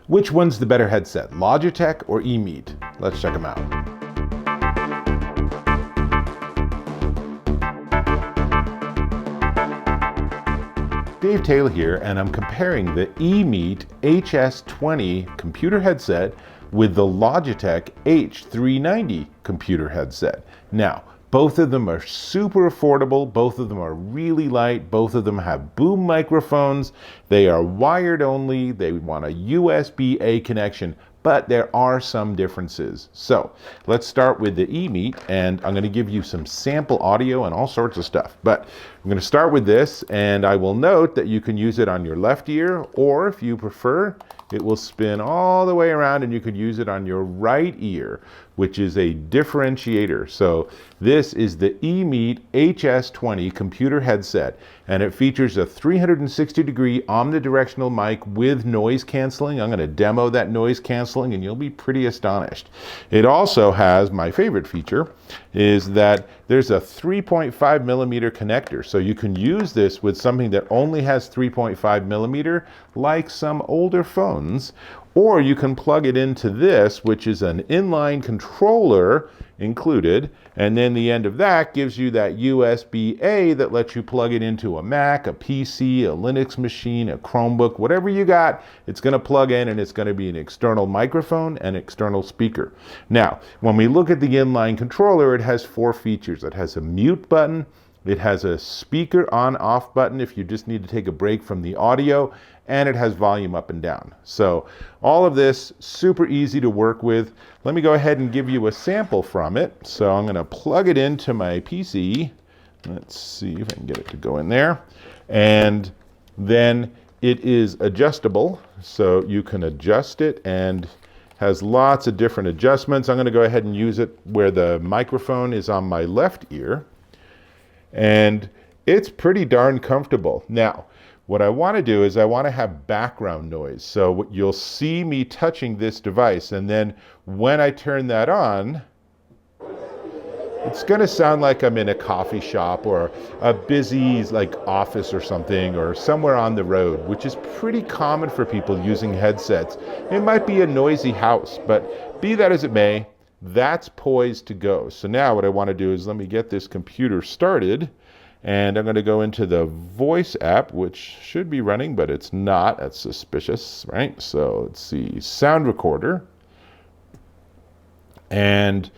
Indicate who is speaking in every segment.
Speaker 1: Which one's the better headset, Logitech or EMEET? Let's check them out. Dave Taylor here, and I'm comparing the EMEET HS20 Computer Headset with the Logitech H390 Computer Headset. Now, both of them are super affordable, both of them are really light, both of them have boom microphones, they are wired only, they want a USB-A connection, but there are some differences. So let's start with the EMEET, and I'm going to give you some sample audio and all sorts of stuff. But I'm going to start with this, and I will note that you can use it on your left ear, or if you prefer, it will spin all the way around and you could use it on your right ear, which is a differentiator. So this is the EMEET HS20 Computer Headset, and it features a 360-degree omnidirectional mic with noise canceling. I'm going to demo that noise canceling and you'll be pretty astonished. It also has, my favorite feature, is that there's a 3.5 millimeter connector. So you can use this with something that only has 3.5 millimeter, like some older phones, or you can plug it into this, which is an inline controller included, and then the end of that gives you that USB-A that lets you plug it into a Mac, a PC, a Linux machine, a Chromebook, whatever you got, it's going to plug in and it's going to be an external microphone and external speaker. Now, when we look at the inline controller, it has 4 features. It has a mute button, it has a speaker on-off button if you just need to take a break from the audio, and it has volume up and down. So all of this super easy to work with. Let me go ahead and give you a sample from it. So I'm going to plug it into my PC. Let's see if I can get it to go in there. And then it is adjustable, so you can adjust it and has lots of different adjustments. I'm going to go ahead and use it where the microphone is on my left ear. And it's pretty darn comfortable. Now, what I want to do is I want to have background noise. So you'll see me touching this device, and then when I turn that on, it's going to sound like I'm in a coffee shop or a busy office or something, or somewhere on the road, which is pretty common for people using headsets. It might be a noisy house, but be that as it may, that's poised to go. So now what I want to do is let me get this computer started, and I'm going to go into the voice app, which should be running, but it's not. That's suspicious, right? So let's see, sound recorder. And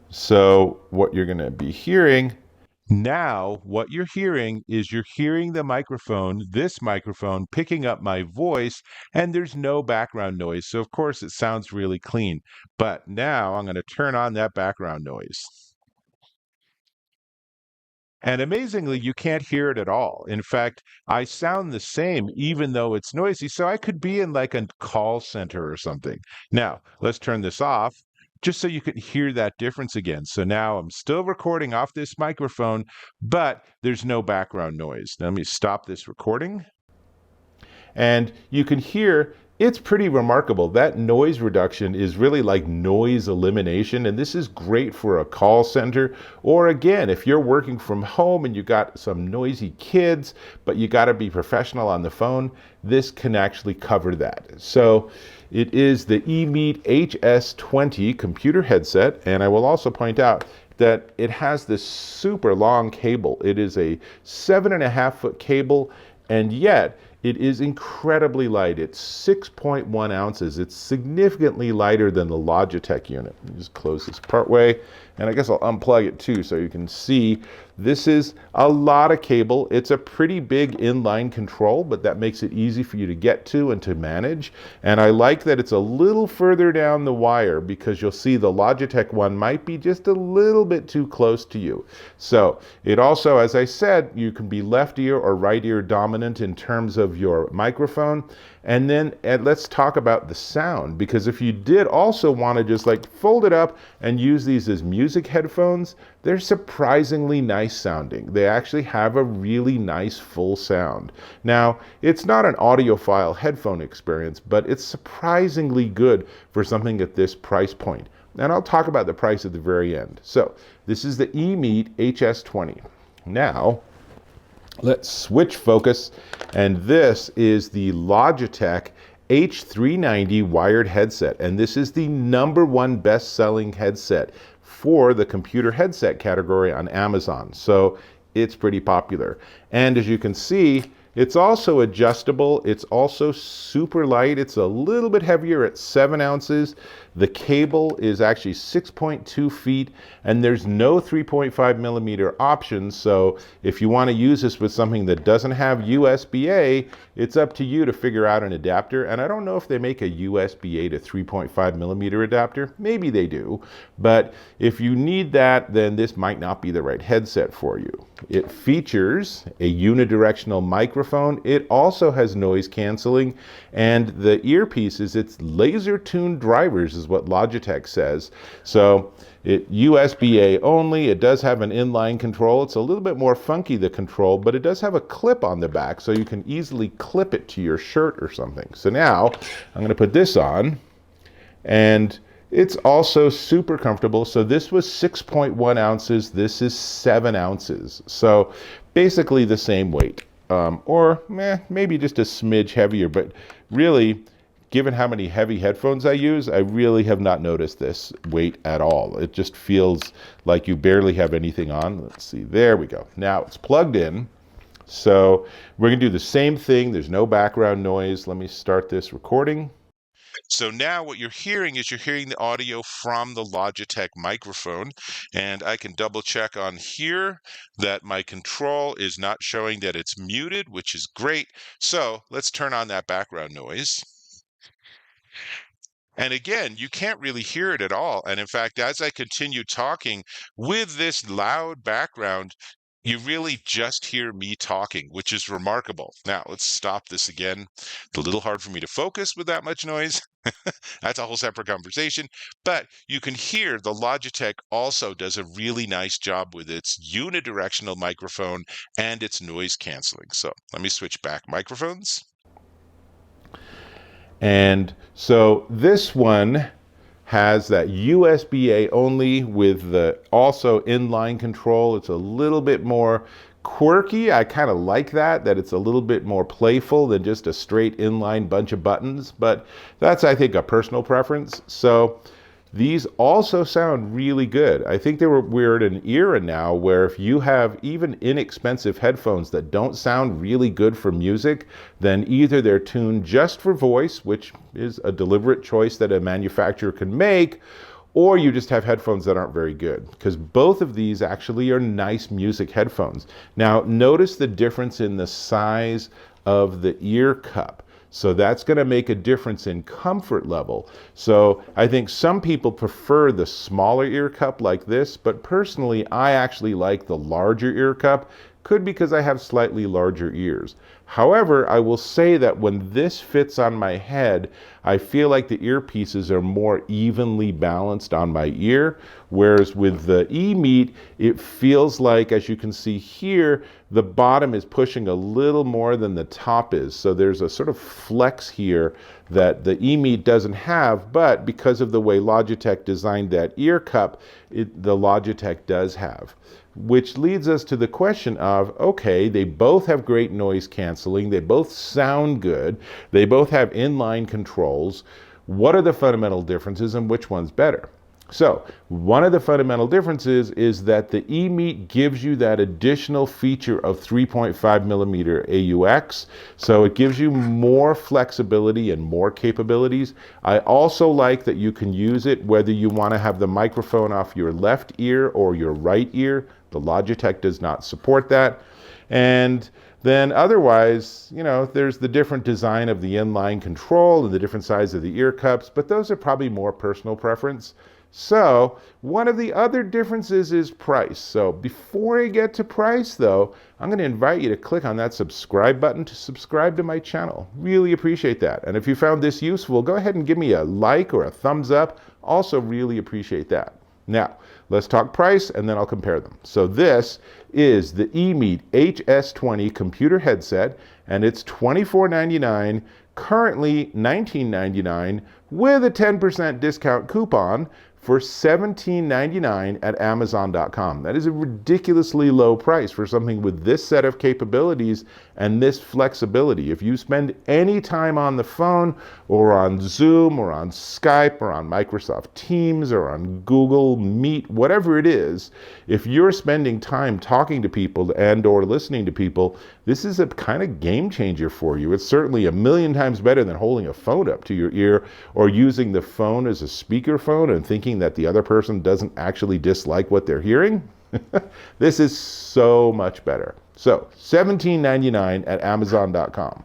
Speaker 1: so what you're going to be hearing now, what you're hearing is you're hearing the microphone, this microphone, picking up my voice, and there's no background noise. So of course it sounds really clean. But now I'm going to turn on that background noise. And amazingly, you can't hear it at all. In fact, I sound the same even though it's noisy. So I could be in like a call center or something. Now, let's turn this off, just so you can hear that difference again. So now I'm still recording off this microphone, but there's no background noise. Now let me stop this recording. And you can hear it's pretty remarkable. That noise reduction is really like noise elimination, and this is great for a call center, or again, if you're working from home and you got some noisy kids, but you got to be professional on the phone, this can actually cover that. So it is the EMEET HS20 Computer Headset, and I will also point out that it has this super long cable. It is a 7.5-foot cable, and yet it is incredibly light. It's 6.1 ounces. It's significantly lighter than the Logitech unit. Let me just close this part way, and I guess I'll unplug it too so you can see this is a lot of cable. It's a pretty big inline control, but that makes it easy for you to get to and to manage. And I like that it's a little further down the wire, because you'll see the Logitech one might be just a little bit too close to you. So it also, as I said, you can be left ear or right ear dominant in terms of your microphone. And then let's talk about the sound, because if you did also want to just like fold it up and use these as music headphones, they're surprisingly nice sounding. They actually have a really nice full sound. Now, it's not an audiophile headphone experience, but it's surprisingly good for something at this price point. And I'll talk about the price at the very end. So this is the EMEET HS20. Now, let's switch focus, and this is the Logitech H390 wired headset, and this is the #1 best-selling headset for the computer headset category on Amazon. So it's pretty popular. And as you can see, it's also adjustable. It's also super light. It's a little bit heavier at 7 ounces. The cable is actually 6.2 feet, and there's no 3.5 millimeter option. So if you want to use this with something that doesn't have USB-A, it's up to you to figure out an adapter. And I don't know if they make a USB-A to 3.5 millimeter adapter. Maybe they do. But if you need that, then this might not be the right headset for you. It features a unidirectional microphone. It also has noise canceling, and the earpieces, it's laser tuned drivers is what Logitech says. So it USB-A only. It does have an inline control. It's a little bit more funky, the control, but it does have a clip on the back, so you can easily clip it to your shirt or something. So now I'm going to put this on, and it's also super comfortable. So this was 6.1 ounces. This is 7 ounces. So basically the same weight, or maybe just a smidge heavier. But really, given how many heavy headphones I use, I really have not noticed this weight at all. It just feels like you barely have anything on. Let's see, there we go. Now it's plugged in. So we're gonna do the same thing. There's no background noise. Let me start this recording. So now what you're hearing is you're hearing the audio from the Logitech microphone, and I can double check on here that my control is not showing that it's muted, which is great. So let's turn on that background noise. And again, you can't really hear it at all. And in fact, as I continue talking with this loud background, you really just hear me talking, which is remarkable. Now, let's stop this again. It's a little hard for me to focus with that much noise. That's a whole separate conversation. But you can hear the Logitech also does a really nice job with its unidirectional microphone and its noise canceling. So let me switch back microphones. And so this one has that USB-A only with the also inline control. It's a little bit more quirky. I kind of like that it's a little bit more playful than just a straight inline bunch of buttons, but that's, I think, a personal preference. So these also sound really good. I think we're at an era now where if you have even inexpensive headphones that don't sound really good for music, then either they're tuned just for voice, which is a deliberate choice that a manufacturer can make, or you just have headphones that aren't very good, because both of these actually are nice music headphones. Now, notice the difference in the size of the ear cup. So that's going to make a difference in comfort level. So I think some people prefer the smaller ear cup like this, but personally, I actually like the larger ear cup. Could be because I have slightly larger ears. However, I will say that when this fits on my head, I feel like the earpieces are more evenly balanced on my ear, whereas with the EMEET, it feels like, as you can see here, the bottom is pushing a little more than the top is. So there's a sort of flex here that the EMEET doesn't have, but because of the way Logitech designed that ear cup, the Logitech does have. Which leads us to the question of, okay, they both have great noise canceling, they both sound good, they both have inline controls. What are the fundamental differences and which one's better? So one of the fundamental differences is that the EMEET gives you that additional feature of 3.5 millimeter AUX. So it gives you more flexibility and more capabilities. I also like that you can use it whether you want to have the microphone off your left ear or your right ear. The Logitech does not support that. And then otherwise, you know, there's the different design of the inline control and the different size of the ear cups, but those are probably more personal preference. So one of the other differences is price. So before I get to price though, I'm going to invite you to click on that subscribe button to subscribe to my channel. Really appreciate that. And if you found this useful, go ahead and give me a like or a thumbs up. Also really appreciate that. Now, let's talk price and then I'll compare them. So this is the EMEET HS20 Computer Headset, and it's $24.99, currently $19.99, with a 10% discount coupon for $17.99 at Amazon.com. That is a ridiculously low price for something with this set of capabilities and this flexibility. If you spend any time on the phone or on Zoom or on Skype or on Microsoft Teams or on Google Meet, whatever it is, if you're spending time talking to people and or listening to people, this is a kind of game changer for you. It's certainly a million times better than holding a phone up to your ear or using the phone as a speakerphone and thinking that the other person doesn't actually dislike what they're hearing. This is so much better. So $17.99 at Amazon.com.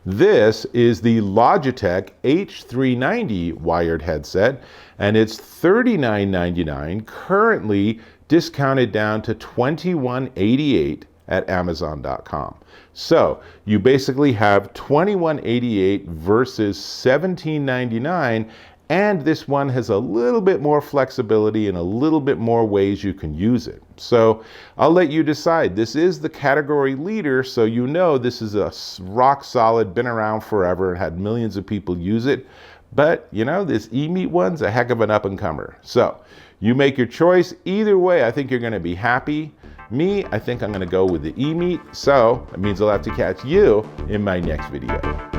Speaker 1: This is the Logitech H390 wired headset, and it's $39.99, currently discounted down to $21.88 at Amazon.com. So you basically have $21.88 versus $17.99, and this one has a little bit more flexibility and a little bit more ways you can use it. So I'll let you decide. This is the category leader, so you know this is a rock solid, been around forever, and had millions of people use it. But you know, this EMEET one's a heck of an up-and-comer. So you make your choice. Either way, I think you're going to be happy. Me, I think I'm going to go with the EMEET. So that means I'll have to catch you in my next video.